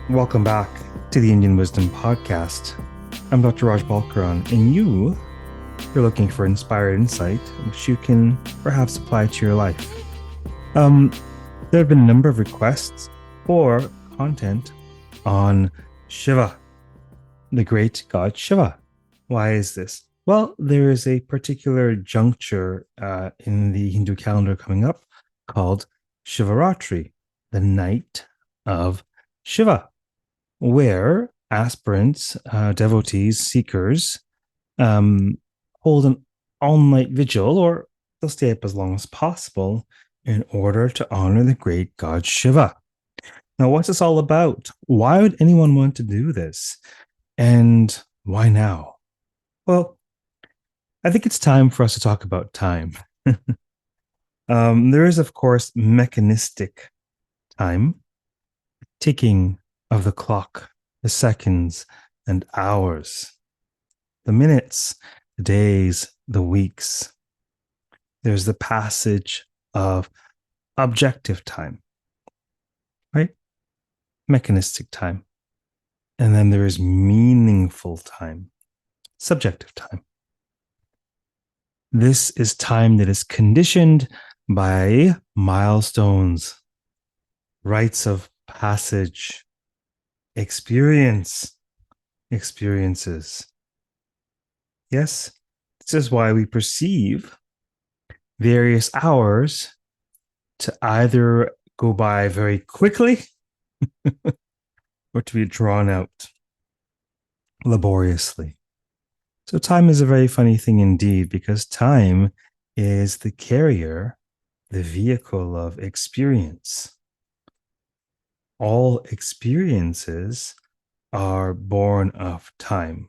Welcome back to the Indian Wisdom Podcast. I'm Dr. Raj Balkaran, and you're looking for inspired insight which you can perhaps apply to your life. There have been a number of requests for content on Shiva, the great god Shiva. Why is this? Well, there is a particular juncture in the Hindu calendar coming up called Shivaratri, the night of Shiva, where aspirants, devotees, seekers hold an all night vigil, or they'll stay up as long as possible in order to honor the great god Shiva. Now, what's this all about? Why would anyone want to do this? And why now? Well, I think it's time for us to talk about time. There is, of course, mechanistic time, ticking of the clock, the seconds and hours, the minutes, the days, the weeks. There's the passage of objective time, right? Mechanistic time. And then there is meaningful time, subjective time. This is time that is conditioned by milestones, rites of passage, experiences. Yes, this is why we perceive various hours to either go by very quickly or to be drawn out laboriously. So time is a very funny thing indeed, because time is the carrier, the vehicle of experience. All experiences are born of time,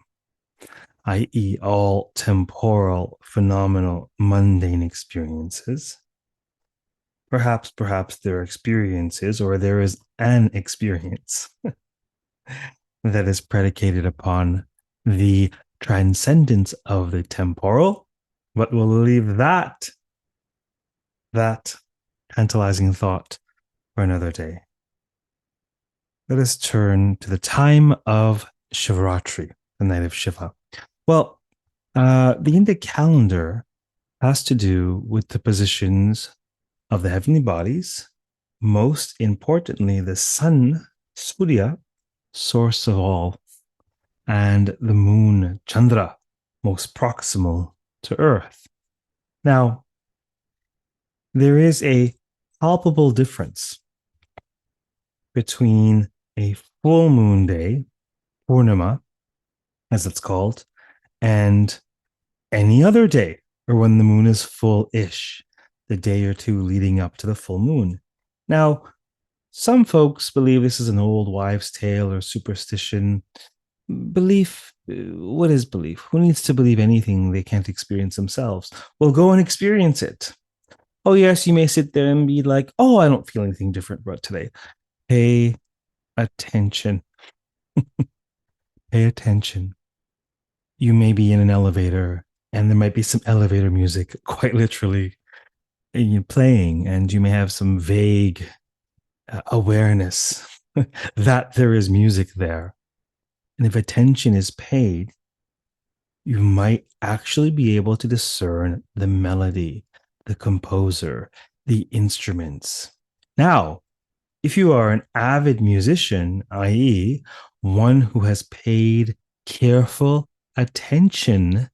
i.e., all temporal, phenomenal, mundane experiences. Perhaps there are experiences, or there is an experience that is predicated upon the transcendence of the temporal, but we'll leave that tantalizing thought for another day. Let us turn to the time of Shivaratri, the night of Shiva. Well, the Indian calendar has to do with the positions of the heavenly bodies, most importantly, the sun, Surya, source of all, and the moon, Chandra, most proximal to Earth. Now, there is a palpable difference between a full moon day, Purnima, as it's called, and any other day, or when the moon is full-ish, the day or two leading up to the full moon. Now, some folks believe this is an old wives' tale or superstition. Belief, what is belief? Who needs to believe anything they can't experience themselves? Well, go and experience it. Oh, yes, you may sit there and be like, oh, I don't feel anything different about today. Pay attention. Pay attention. You may be in an elevator and there might be some elevator music, quite literally, playing, and you may have some vague awareness that there is music there. And if attention is paid, you might actually be able to discern the melody, the composer, the instruments. Now, if you are an avid musician, i.e., one who has paid careful attention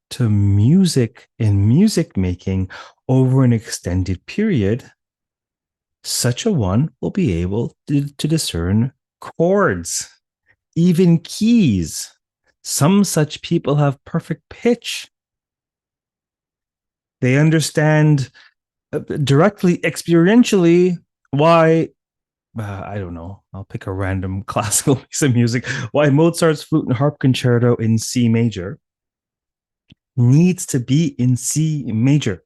to music and music making over an extended period, such a one will be able to discern chords, even keys. Some such people have perfect pitch. They understand directly, experientially, why, I don't know, I'll pick a random classical piece of music, why Mozart's flute and harp concerto in C major needs to be in C major.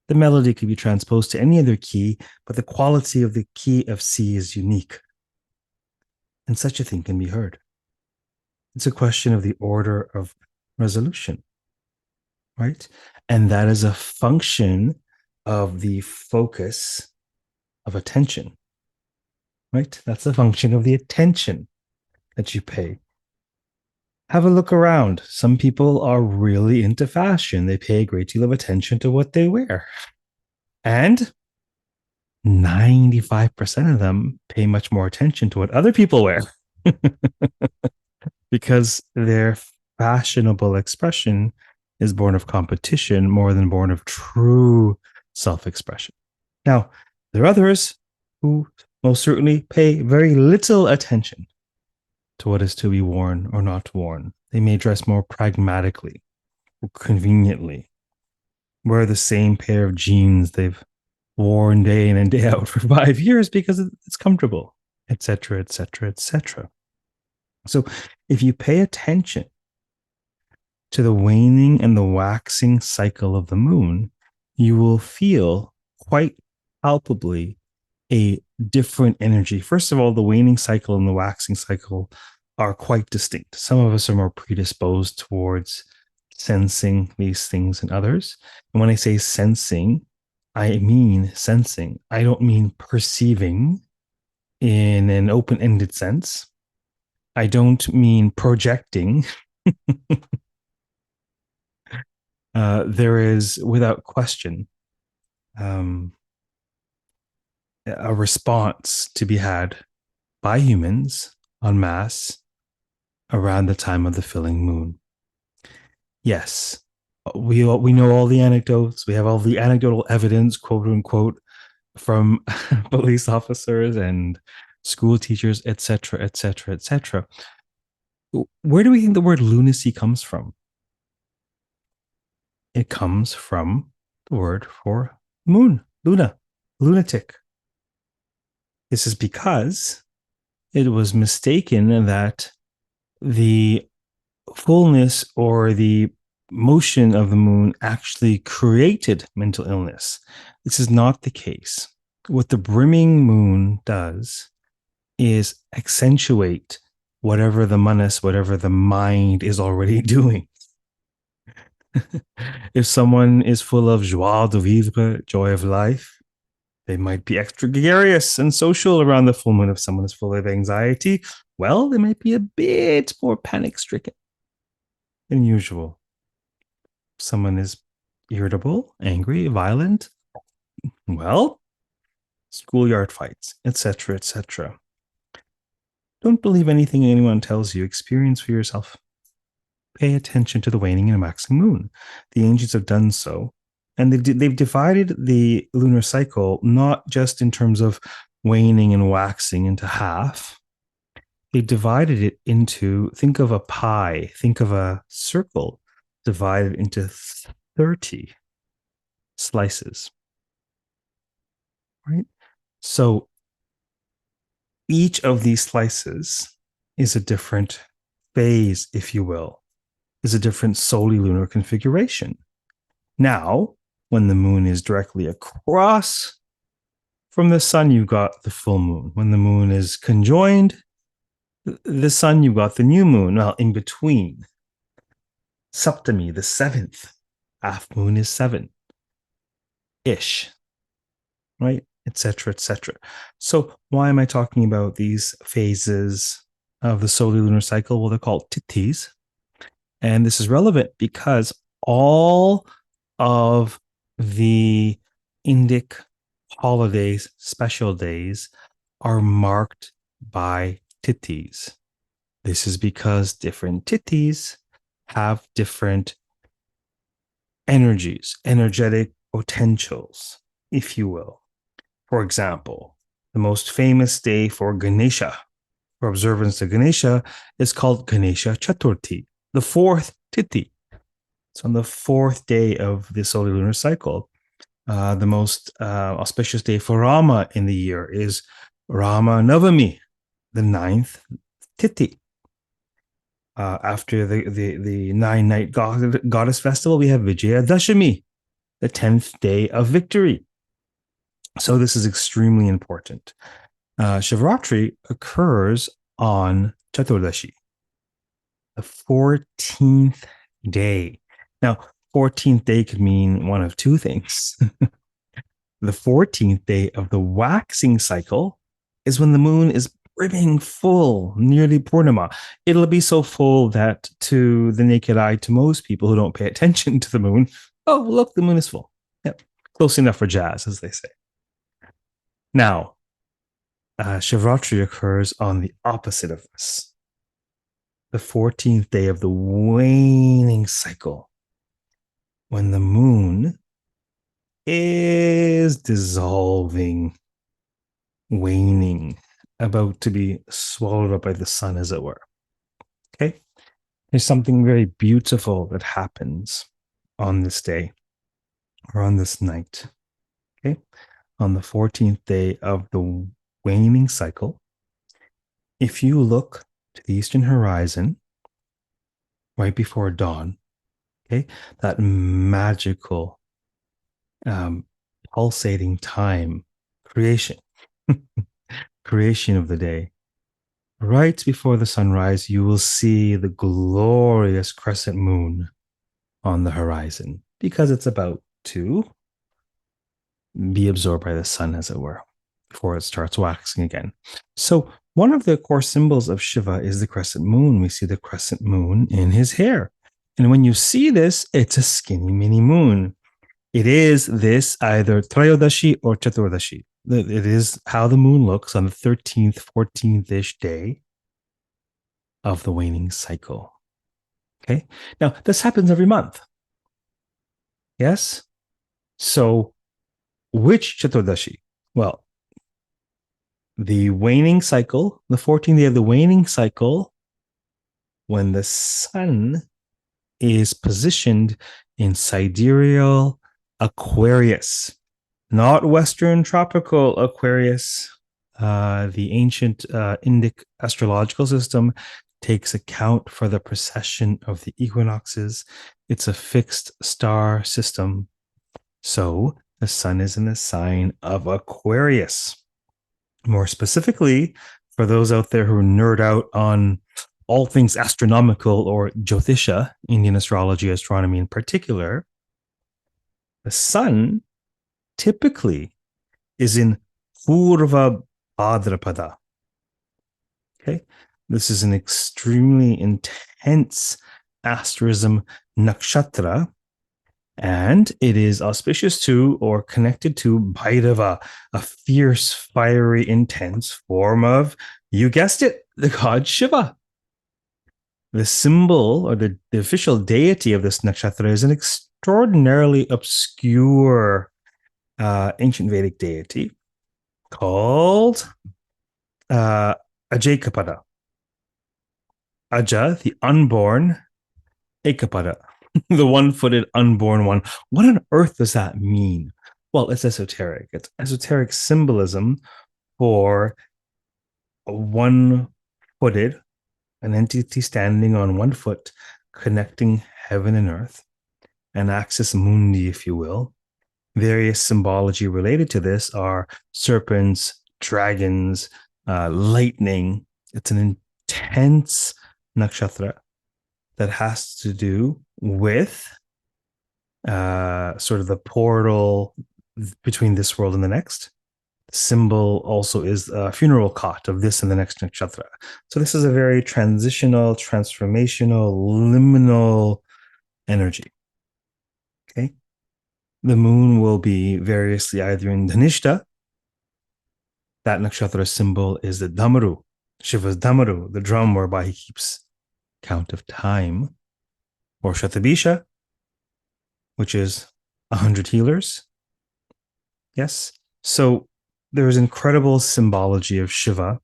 The melody could be transposed to any other key, but the quality of the key of C is unique. And such a thing can be heard. It's a question of the order of resolution, right? And that is a function of the focus of attention. right? That's a function of the attention that you pay. Have a look around. Some people are really into fashion. They pay a great deal of attention to what they wear. And 95% of them pay much more attention to what other people wear because their fashionable expression is born of competition more than born of true self expression. Now, there are others who most certainly pay very little attention to what is to be worn or not worn. They may dress more pragmatically or conveniently, wear the same pair of jeans they've worn day in and day out for 5 years because it's comfortable, etc., etc., etc. So if you pay attention to the waning and the waxing cycle of the moon, you will feel quite palpably a different energy. First of all, the waning cycle and the waxing cycle are quite distinct. Some of us are more predisposed towards sensing these things than others. And when I say sensing, I mean sensing. I don't mean perceiving in an open ended sense. I don't mean projecting. There is, without question, um, a response to be had by humans en masse around the time of the filling moon. Yes, we know all the anecdotes. We have all the anecdotal evidence, quote unquote, from police officers and school teachers, etc., etc., etc. Where do we think the word lunacy comes from? It comes from the word for moon, luna, lunatic. This is because it was mistaken that the fullness or the motion of the moon actually created mental illness. This is not the case. What the brimming moon does is accentuate whatever the manas, whatever the mind is already doing. If someone is full of joie de vivre, joy of life, they might be extra gregarious and social around the full moon. If someone is full of anxiety, well, they might be a bit more panic stricken than usual. If someone is irritable, angry, violent, well, schoolyard fights, etc., etc. Don't believe anything anyone tells you. Experience for yourself. Pay attention to the waning and waxing moon. The ancients have done so. And they've divided the lunar cycle not just in terms of waning and waxing into half. They've divided it into, think of a pie, think of a circle divided into 30 slices. Right? So each of these slices is a different phase, if you will, is a different solely lunar configuration. Now, when the moon is directly across from the sun, you've got the full moon. When the moon is conjoined, the sun, you've got the new moon. Well, in between, Saptami, the seventh, half moon is 7-ish, right? Etc., etc. So why am I talking about these phases of the solar lunar cycle? Well, they're called tithis. And this is relevant because all of the Indic holidays, special days, are marked by tithis. This is because different tithis have different energies, energetic potentials, if you will. For example, the most famous day for Ganesha, for observance of Ganesha, is called Ganesha Chaturthi, the fourth tithi. It's on the fourth day of the solar lunar cycle. The most auspicious day for Rama in the year is Rama Navami, the ninth tithi. After the 9-night goddess festival, we have Vijaya Dashami, the 10th day of victory. So this is extremely important. Shivratri occurs on Chaturdashi, the 14th day. Now, 14th day could mean one of 2 things. The 14th day of the waxing cycle is when the moon is brimming full, nearly Purnima. It'll be so full that to the naked eye, to most people who don't pay attention to the moon, oh, look, the moon is full. Yep. Close enough for jazz, as they say. Now, Shivratri occurs on the opposite of this, the 14th day of the waning cycle, when the moon is dissolving, waning, about to be swallowed up by the sun, as it were. Okay. There's something very beautiful that happens on this day or on this night. Okay. On the 14th day of the waning cycle, if you look to the eastern horizon right before dawn, okay, that magical pulsating time, creation of the day, right before the sunrise, you will see the glorious crescent moon on the horizon, because it's about to be absorbed by the sun, as it were, before it starts waxing again. So one of the core symbols of Shiva is the crescent moon. We see the crescent moon in his hair. And when you see this, it's a skinny mini moon. It is this either Trayodashi or Chaturdashi. It is how the moon looks on the 13th, 14th-ish day of the waning cycle. Okay. Now, this happens every month. Yes. So, which Chaturdashi? Well, the waning cycle, the 14th day of the waning cycle, when the sun is positioned in sidereal Aquarius, not Western tropical Aquarius. The ancient Indic astrological system takes account for the precession of the equinoxes. It's a fixed star system. So the sun is in the sign of Aquarius. More specifically, for those out there who nerd out on all things astronomical or Jyotisha, Indian astrology, astronomy in particular, the sun typically is in Purva Bhadrapada. Okay. This is an extremely intense asterism nakshatra, and it is auspicious to or connected to Bhairava, a fierce, fiery, intense form of, you guessed it, the god Shiva. The symbol or the official deity of this nakshatra is an extraordinarily obscure ancient Vedic deity called Ajakapada. Aja, the unborn, Ekapada, the one-footed unborn one. What on earth does that mean? Well, it's esoteric. It's esoteric symbolism for a one-footed, an entity standing on one foot, connecting heaven and earth, an axis mundi, if you will. Various symbology related to this are serpents, dragons, lightning. It's an intense nakshatra that has to do with sort of the portal between this world and the next. The symbol also is a funeral cot of this and the next nakshatra. So this is a very transitional, transformational, liminal energy. Okay. The moon will be variously either in Dhanishta. That nakshatra symbol is the Damaru, Shiva's Damaru, the drum whereby he keeps count of time, or Shatabisha, which is 100 healers. Yes. So there is incredible symbology of Shiva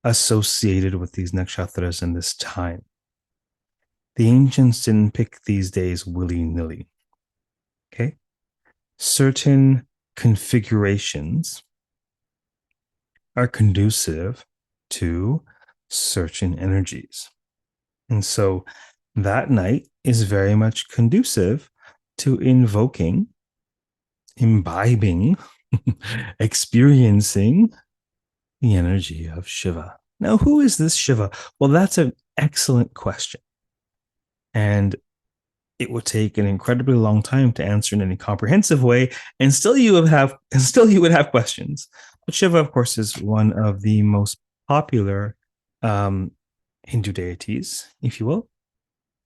associated with these nakshatras in this time. The ancients didn't pick these days willy-nilly. Okay. Certain configurations are conducive to certain energies. And so that night is very much conducive to invoking, imbibing, experiencing the energy of Shiva. Now, who is this Shiva? Well, that's an excellent question. And it would take an incredibly long time to answer in any comprehensive way, and still you would have questions. But Shiva, of course, is one of the most popular um, Hindu deities, if you will,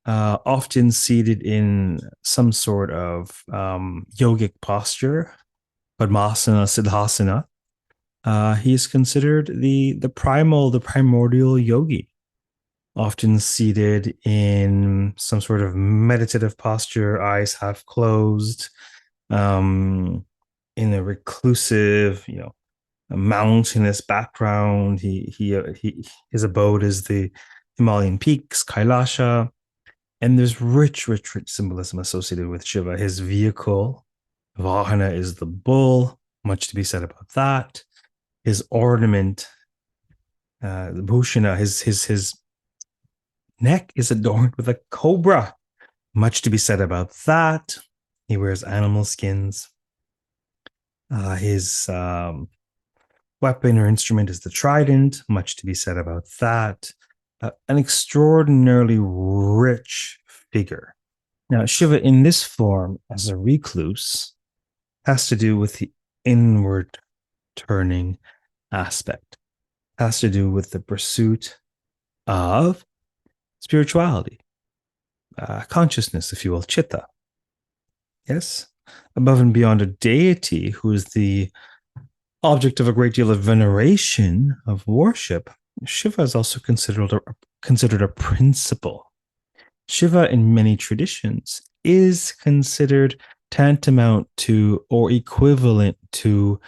often seated in some sort of yogic posture, Padmasana, Siddhasana. He is considered the primordial yogi, often seated in some sort of meditative posture, eyes half closed, um, in a reclusive, a mountainous background. His abode is the Himalayan peaks, Kailasha, and there's rich symbolism associated with Shiva. His vehicle, Vahana, is the bull. Much to be said about that. His ornament, the Bhushana, his neck is adorned with a cobra. Much to be said about that. He wears animal skins. His weapon or instrument is the trident. Much to be said about that. An extraordinarily rich figure. Now, Shiva in this form as a recluse has to do with the inward turning aspect, has to do with the pursuit of spirituality, consciousness, if you will, chitta. Yes, above and beyond a deity who is the object of a great deal of veneration, of worship, Shiva is also considered a principle. Shiva, in many traditions, is considered tantamount to or equivalent to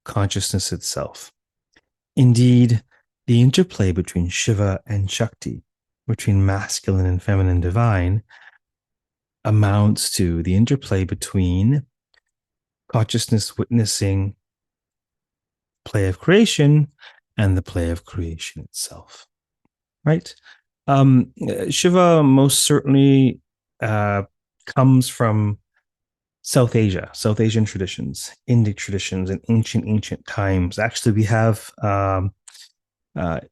consciousness itself. Indeed, the interplay between Shiva and Shakti, between masculine and feminine divine, amounts to the interplay between consciousness witnessing play of creation and the play of creation itself. Right? Shiva most certainly comes from South Asia, South Asian traditions, Indic traditions, and ancient times. Actually, we have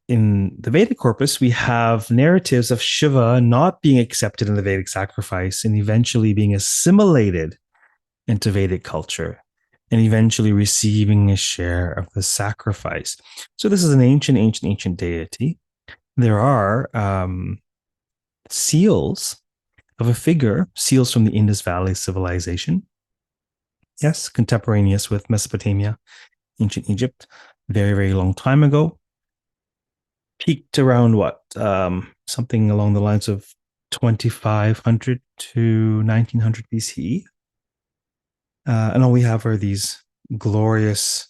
in the Vedic corpus, we have narratives of Shiva not being accepted in the Vedic sacrifice and eventually being assimilated into Vedic culture and eventually receiving a share of the sacrifice. So this is an ancient deity. There are seals of a figure, seals from the Indus Valley civilization. Yes, contemporaneous with Mesopotamia, ancient Egypt, very long time ago. Peaked around what? Something along the lines of 2500 to 1900 BCE. And all we have are these glorious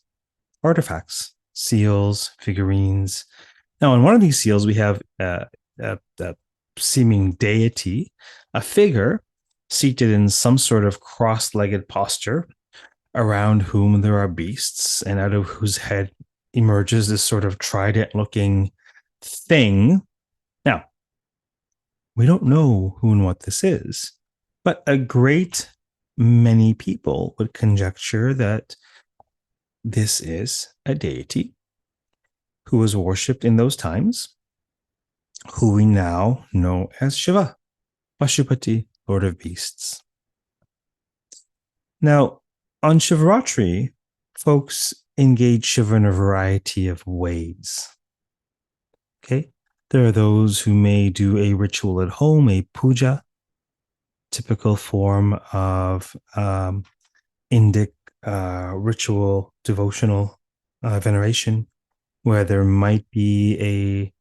artifacts, seals, figurines. Now, on one of these seals, we have a seeming deity, a figure seated in some sort of cross-legged posture, around whom there are beasts, and out of whose head emerges this sort of trident-looking thing. Now, we don't know who and what this is, but a great many people would conjecture that this is a deity who was worshipped in those times, who we now know as Shiva, Pashupati, Lord of Beasts. Now, on Shivaratri, folks engage Shiva in a variety of ways. Okay, there are those who may do a ritual at home, a puja, typical form of Indic ritual devotional veneration, where there might be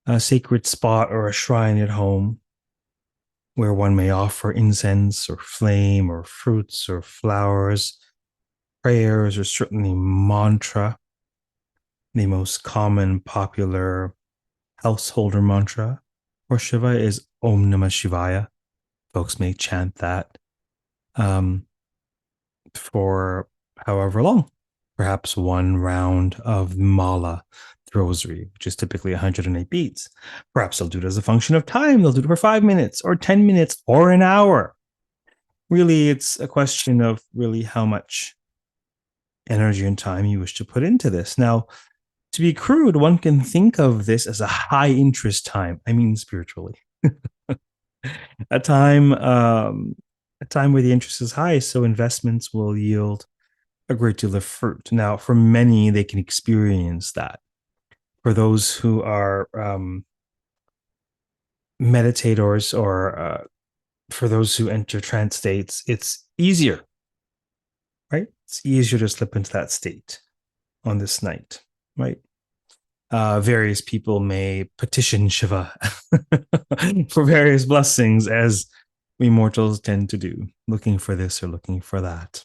a sacred spot or a shrine at home where one may offer incense or flame or fruits or flowers, prayers, or certainly mantra. The most common popular householder mantra for Shiva is Om Namah Shivaya. Folks may chant that for however long, perhaps one round of mala, the rosary, which is typically 108 beats. Perhaps they'll do it as a function of time. They'll do it for 5 minutes or 10 minutes or an hour. Really, it's a question of really how much energy and time you wish to put into this. Now, to be crude, one can think of this as a high interest time. I mean, spiritually, a time where the interest is high, so investments will yield a great deal of fruit. Now, for many, they can experience that. For those who are meditators or for those who enter trance states, it's easier, right? It's easier to slip into that state on this night, right? Various people may petition Shiva for various blessings, as we mortals tend to do, looking for this or looking for that.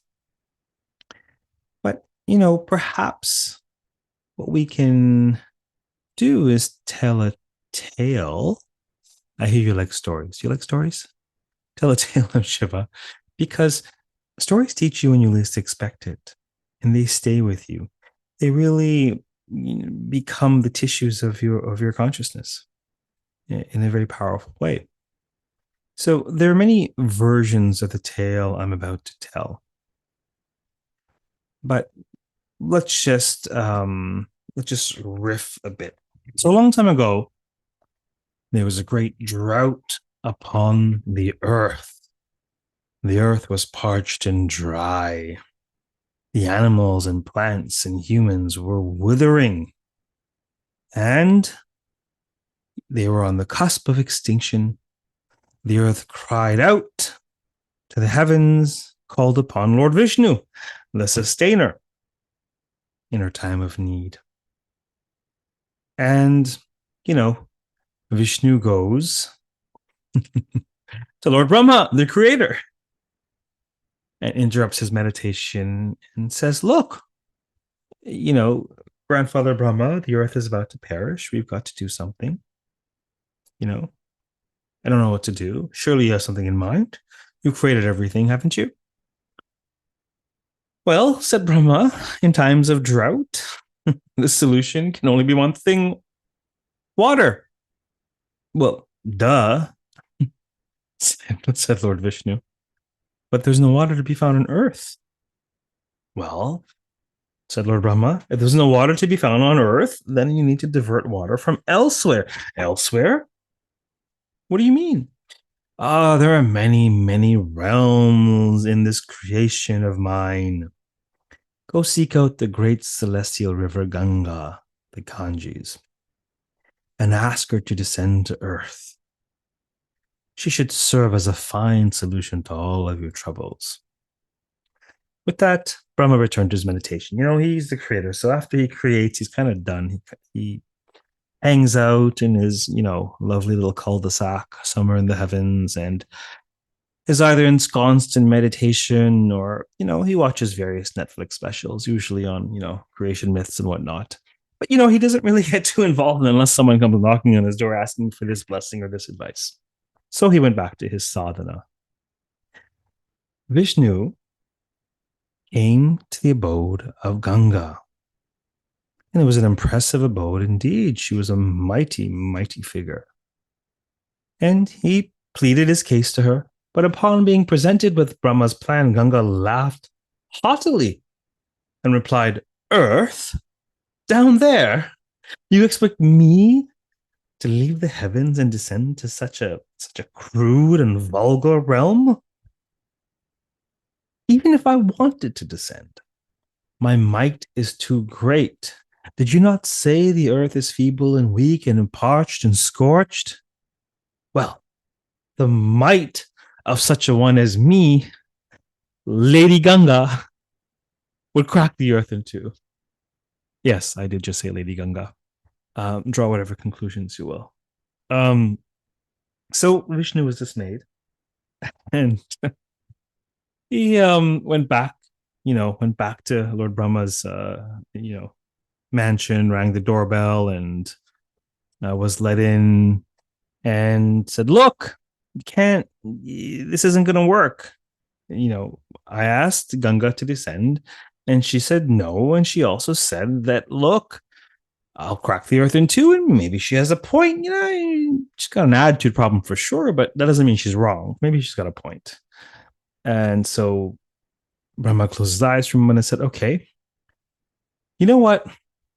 But, perhaps what we can do is tell a tale. I hear you like stories. You like stories? Tell a tale of Shiva, because stories teach you when you least expect it, and they stay with you. They really become the tissues of your consciousness in a very powerful way. So there are many versions of the tale I'm about to tell, but let's just riff a bit. So a long time ago, there was a great drought upon the earth. The earth was parched and dry. The animals and plants and humans were withering, and they were on the cusp of extinction. The earth cried out to the heavens, called upon Lord Vishnu, the sustainer, in her time of need. And, Vishnu goes to Lord Brahma, the creator, and interrupts his meditation and says, look, Grandfather Brahma, the earth is about to perish. We've got to do something. I don't know what to do. Surely you have something in mind. You created everything, haven't you? Well, said Brahma, in times of drought, the solution can only be one thing: water. Well, duh, said Lord Vishnu. But there's no water to be found on earth. Well, said Lord Brahma, if there's no water to be found on earth, then you need to divert water from elsewhere. Elsewhere? What do you mean? There are many, many realms in this creation of mine. Go seek out the great celestial river Ganga, the Ganges, and ask her to descend to earth. She should serve as a fine solution to all of your troubles. With that, Brahma returned to his meditation. He's the creator, so after he creates, he's kind of done. He hangs out in his, lovely little cul-de-sac somewhere in the heavens, and is either ensconced in meditation or, he watches various Netflix specials, usually on, creation myths and whatnot. But, he doesn't really get too involved unless someone comes knocking on his door asking for this blessing or this advice. So he went back to his sadhana. Vishnu came to the abode of Ganga. And it was an impressive abode indeed. She was a mighty, mighty figure. And he pleaded his case to her. But upon being presented with Brahma's plan, Ganga laughed haughtily and replied, Earth? Down there? You expect me to leave the heavens and descend to such a crude and vulgar realm? Even if I wanted to descend, my might is too great. Did you not say the earth is feeble and weak and parched and scorched? Well, the might of such a one as me, Lady Ganga, would crack the earth in two. Yes, I did just say Lady Ganga. Draw whatever conclusions you will. So Vishnu was dismayed, and he went back to Lord Brahma's mansion, rang the doorbell, and was let in, and said, "Look, you can't. This isn't going to work." I asked Ganga to descend, and she said no, and she also said that, "Look, I'll crack the earth in two," and maybe she has a point. She's got an attitude problem for sure, but that doesn't mean she's wrong. Maybe she's got a point. And so Brahma closed his eyes for a moment and said, okay, you know what?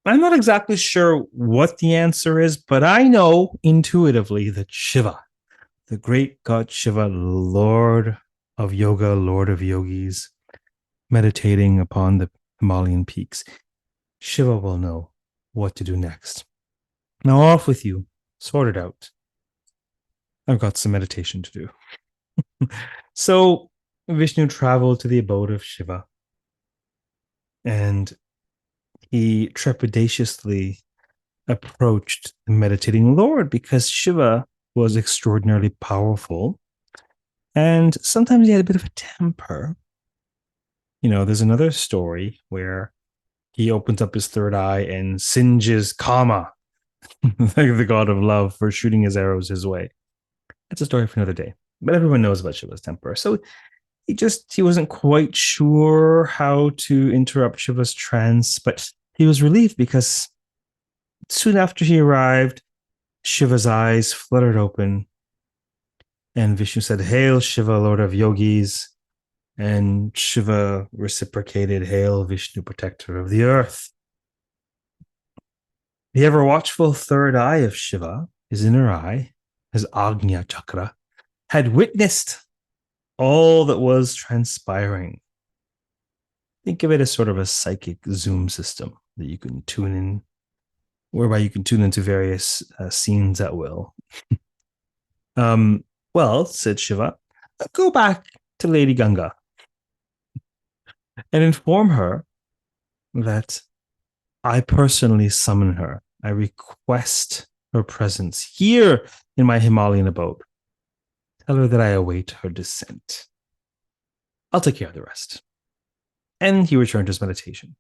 I'm not exactly sure what the answer is, but I know intuitively that Shiva, the great god Shiva, Lord of yoga, Lord of yogis, meditating upon the Himalayan peaks, Shiva will know what to do next. Now, off with you. Sort it out. I've got some meditation to do. So, Vishnu traveled to the abode of Shiva, and he trepidatiously approached the meditating Lord because Shiva was extraordinarily powerful, and sometimes he had a bit of a temper. There's another story where he opens up his third eye and singes Kama, like the god of love, for shooting his arrows his way. That's a story for another day. But everyone knows about Shiva's temper. So he wasn't quite sure how to interrupt Shiva's trance, but he was relieved because soon after he arrived, Shiva's eyes fluttered open, and Vishnu said, "Hail, Shiva, Lord of Yogis." And Shiva reciprocated, "Hail, Vishnu, protector of the earth." The ever watchful third eye of Shiva, his inner eye, his Agnya chakra, had witnessed all that was transpiring. Think of it as sort of a psychic Zoom system that you can tune in, whereby you can tune into various scenes at will. Well, said Shiva, go back to Lady Ganga and inform her that I personally summon her. I request her presence here in my Himalayan abode. Tell her that I await her descent. I'll take care of the rest. And he returned to his meditation.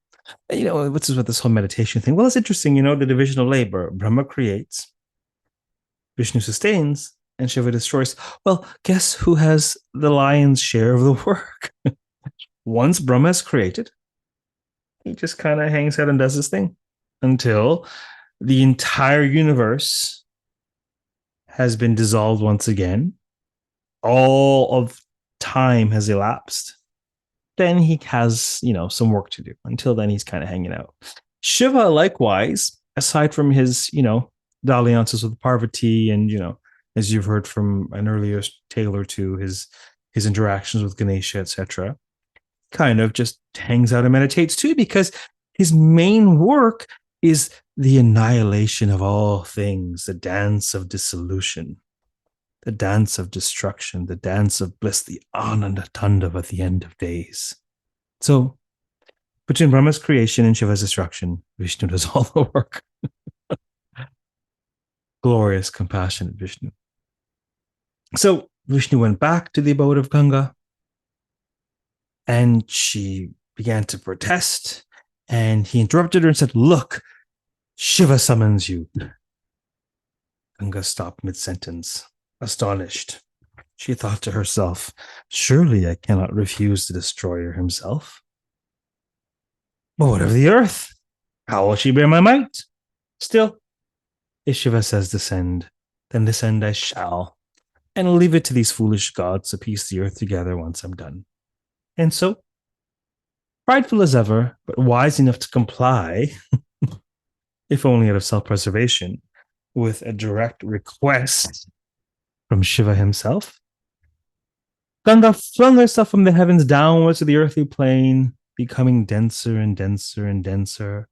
What's with this whole meditation thing? Well, it's interesting, the division of labor. Brahma creates, Vishnu sustains, and Shiva destroys. Well, guess who has the lion's share of the work? Once Brahma is created, he just kind of hangs out and does his thing until the entire universe has been dissolved once again. All of time has elapsed. Then he has, some work to do. Until then, he's kind of hanging out. Shiva, likewise, aside from his, dalliances with Parvati and, as you've heard from an earlier tale or two, his interactions with Ganesha, etc., kind of just hangs out and meditates too, because his main work is the annihilation of all things, the dance of dissolution, the dance of destruction, the dance of bliss, the Ananda Tandav at the end of days. So, between Brahma's creation and Shiva's destruction, Vishnu does all the work. Glorious, compassionate Vishnu. So, Vishnu went back to the abode of Ganga, and she began to protest, and he interrupted her and said, "Look, Shiva summons you." Ganga stopped mid-sentence, astonished. She thought to herself, surely I cannot refuse the destroyer himself. But what of the earth? How will she bear my might? Still, if Shiva says descend, then descend I shall, and leave it to these foolish gods to piece the earth together once I'm done. And so, prideful as ever, but wise enough to comply, if only out of self-preservation, with a direct request from Shiva himself, Ganga flung herself from the heavens downwards to the earthly plane, becoming denser and denser and denser,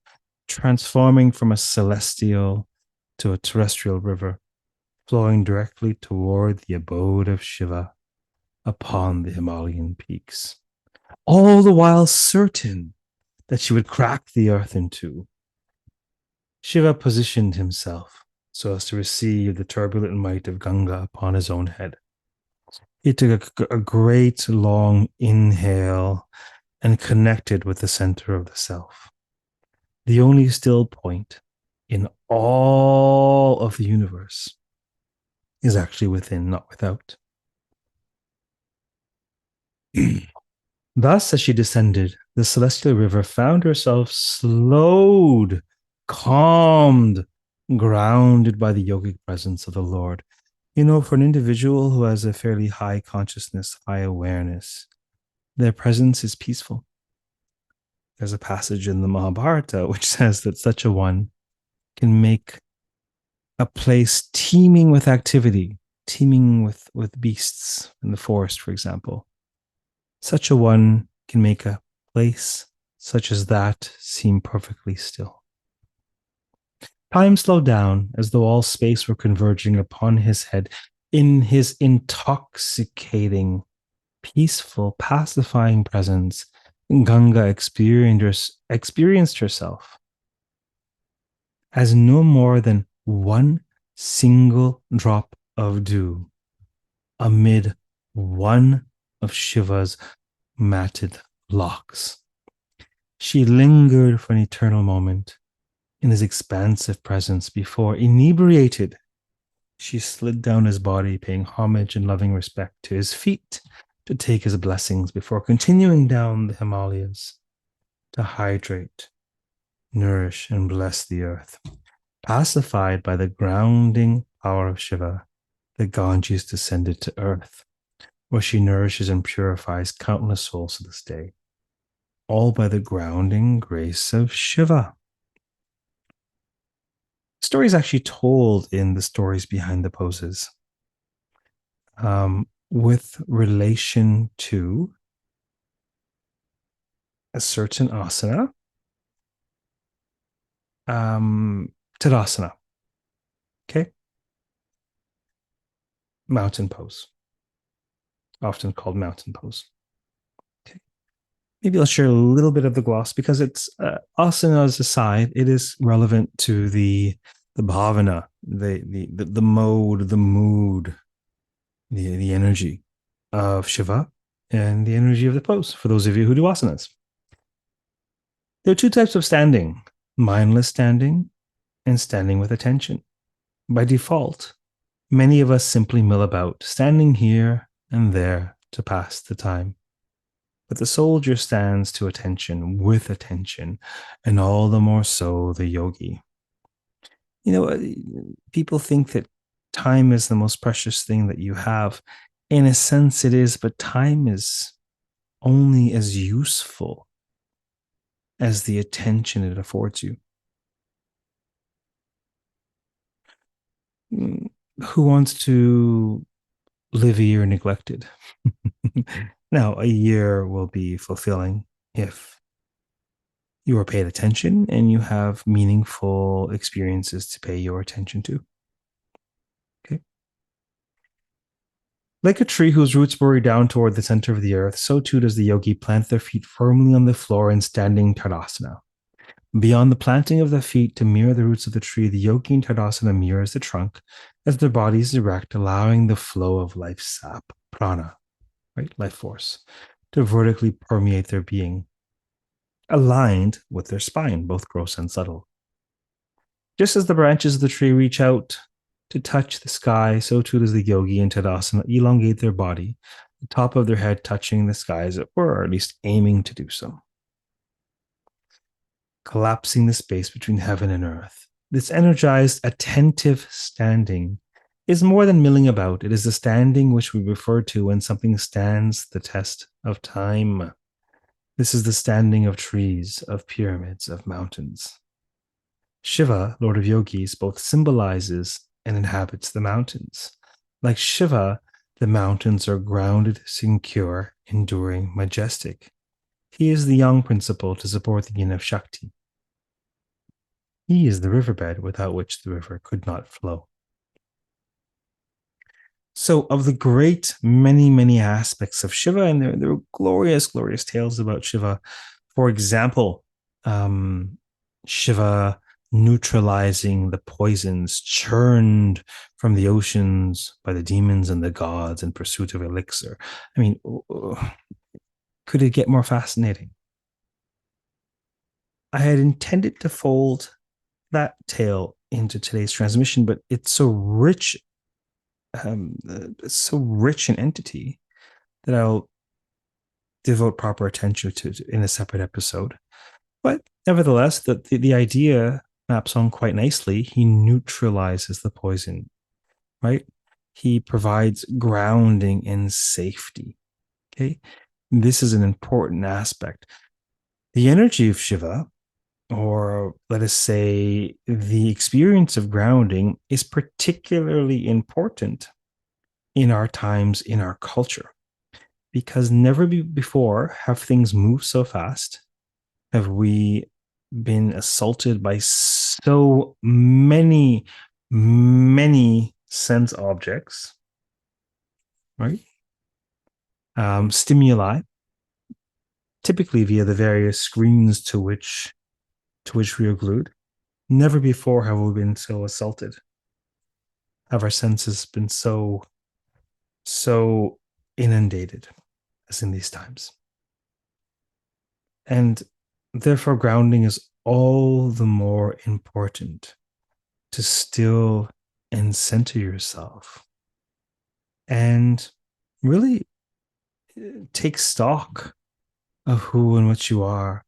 transforming from a celestial to a terrestrial river, flowing directly toward the abode of Shiva upon the Himalayan peaks, all the while certain that she would crack the earth in two. Shiva positioned himself so as to receive the turbulent might of Ganga upon his own head. He took a great long inhale and connected with the center of the self, the only still point in all of the universe is actually within, not without. Thus, as she descended, the celestial river found herself slowed, calmed, grounded by the yogic presence of the Lord. For an individual who has a fairly high consciousness, high awareness, their presence is peaceful. There's a passage in the Mahabharata which says that such a one can make a place teeming with activity, teeming with beasts in the forest, for example. Such a one can make a place such as that seem perfectly still. Time slowed down as though all space were converging upon his head in his intoxicating, peaceful, pacifying presence. Ganga experienced herself as no more than one single drop of dew amid one of Shiva's matted locks. She lingered for an eternal moment in his expansive presence before, inebriated, she slid down his body, paying homage and loving respect to his feet to take his blessings before continuing down the Himalayas to hydrate, nourish, and bless the earth. Pacified by the grounding power of Shiva, the Ganges descended to earth, where she nourishes and purifies countless souls to this day, all by the grounding grace of Shiva. The story is actually told in the stories behind the poses, with relation to a certain asana, Tadasana. Okay. Mountain pose, often called mountain pose. Okay. Maybe I'll share a little bit of the gloss because it's asanas aside, it is relevant to the bhavana, the mode, the mood, the energy of Shiva and the energy of the pose for those of you who do asanas. There are two types of standing: mindless standing and standing with attention. By default, many of us simply mill about, standing here and there to pass the time. But the soldier stands to attention, with attention, and all the more so the yogi. You know, people think that time is the most precious thing that you have. In a sense, it is, but time is only as useful as the attention it affords you. Who wants to live a year neglected? Now, a year will be fulfilling if you are paid attention and you have meaningful experiences to pay your attention to. Okay. Like a tree whose roots bury down toward the center of the earth, so too does the yogi plant their feet firmly on the floor in standing Tadasana. Beyond the planting of the feet to mirror the roots of the tree, the yogi in Tadasana mirrors the trunk as their body is erect, allowing the flow of life sap, prana, right, life force, to vertically permeate their being, aligned with their spine, both gross and subtle. Just as the branches of the tree reach out to touch the sky, so too does the yogi in Tadasana elongate their body, the top of their head touching the sky, as it were, or at least aiming to do so, collapsing the space between heaven and earth. This energized, attentive standing is more than milling about. It is the standing which we refer to when something stands the test of time. This is the standing of trees, of pyramids, of mountains. Shiva, Lord of Yogis, both symbolizes and inhabits the mountains. Like Shiva, the mountains are grounded, secure, enduring, majestic. He is the yang principle to support the yin of Shakti. He is the riverbed without which the river could not flow. So, of the great many, many aspects of Shiva, and there are glorious, glorious tales about Shiva. For example, Shiva neutralizing the poisons churned from the oceans by the demons and the gods in pursuit of elixir. I mean, could it get more fascinating? I had intended to fold that tale into today's transmission, but it's so rich in entity that I'll devote proper attention to in a separate episode. But nevertheless, the idea maps on quite nicely. He neutralizes the poison, right? He provides grounding and safety. Okay. This is an important aspect. The energy of Shiva, or let us say the experience of grounding, is particularly important in our times, in our culture. because never before have things moved so fast. Have we been assaulted by so many, many sense objects, right? Stimuli, typically via the various screens to which we are glued. Never before have we been so assaulted. Have our senses been so inundated as in these times? And therefore, grounding is all the more important to still and center yourself and really take stock of who and what you are,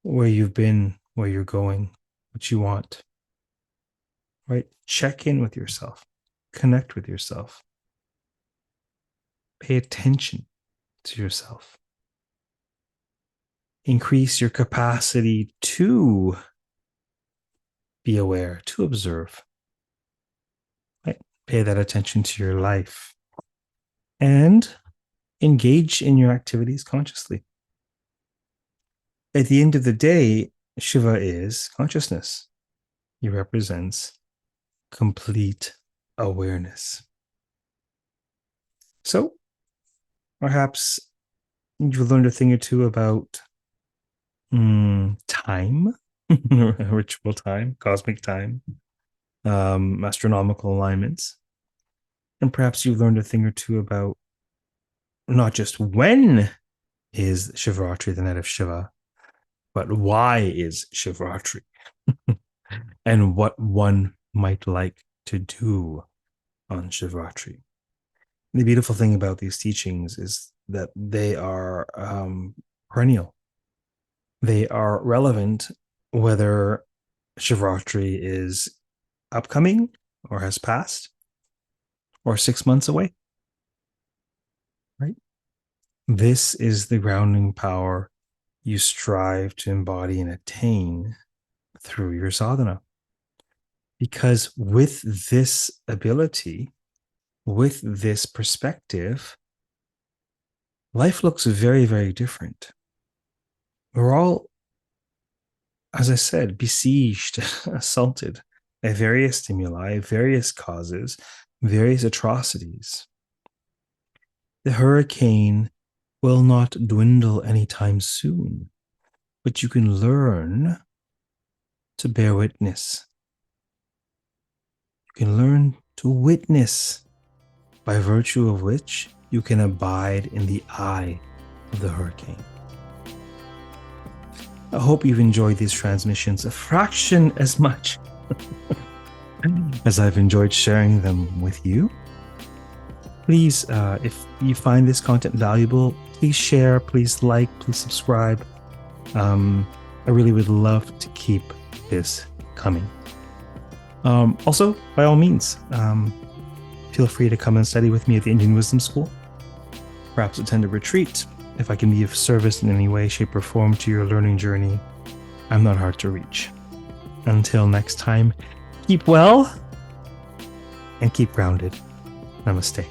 where you've been, where you're going, what you want, right? Check in with yourself, connect with yourself, pay attention to yourself, increase your capacity to be aware, to observe, right? Pay that attention to your life and engage in your activities consciously. At the end of the day, Shiva is consciousness. He represents complete awareness. So perhaps you've learned a thing or two about time, ritual time, cosmic time, astronomical alignments. And perhaps you've learned a thing or two about not just when is Shivaratri, the night of Shiva, but why is Shivaratri and what one might like to do on Shivaratri. The beautiful thing about these teachings is that they are perennial. They are relevant whether Shivaratri is upcoming or has passed or 6 months away, right? This is the grounding power you strive to embody and attain through your sadhana. Because with this ability, with this perspective, life looks very, very different. We're all, as I said, besieged, assaulted by various stimuli, various causes, various atrocities. The hurricane will not dwindle anytime soon, but you can learn to bear witness. You can learn to witness, by virtue of which you can abide in the eye of the hurricane. I hope you've enjoyed these transmissions a fraction as much as I've enjoyed sharing them with you. Please, if you find this content valuable, please share, please like, please subscribe. I really would love to keep this coming. Also, by all means, feel free to come and study with me at the Indian Wisdom School. Perhaps attend a retreat. If I can be of service in any way, shape, or form to your learning journey, I'm not hard to reach. Until next time, keep well and keep grounded. Namaste.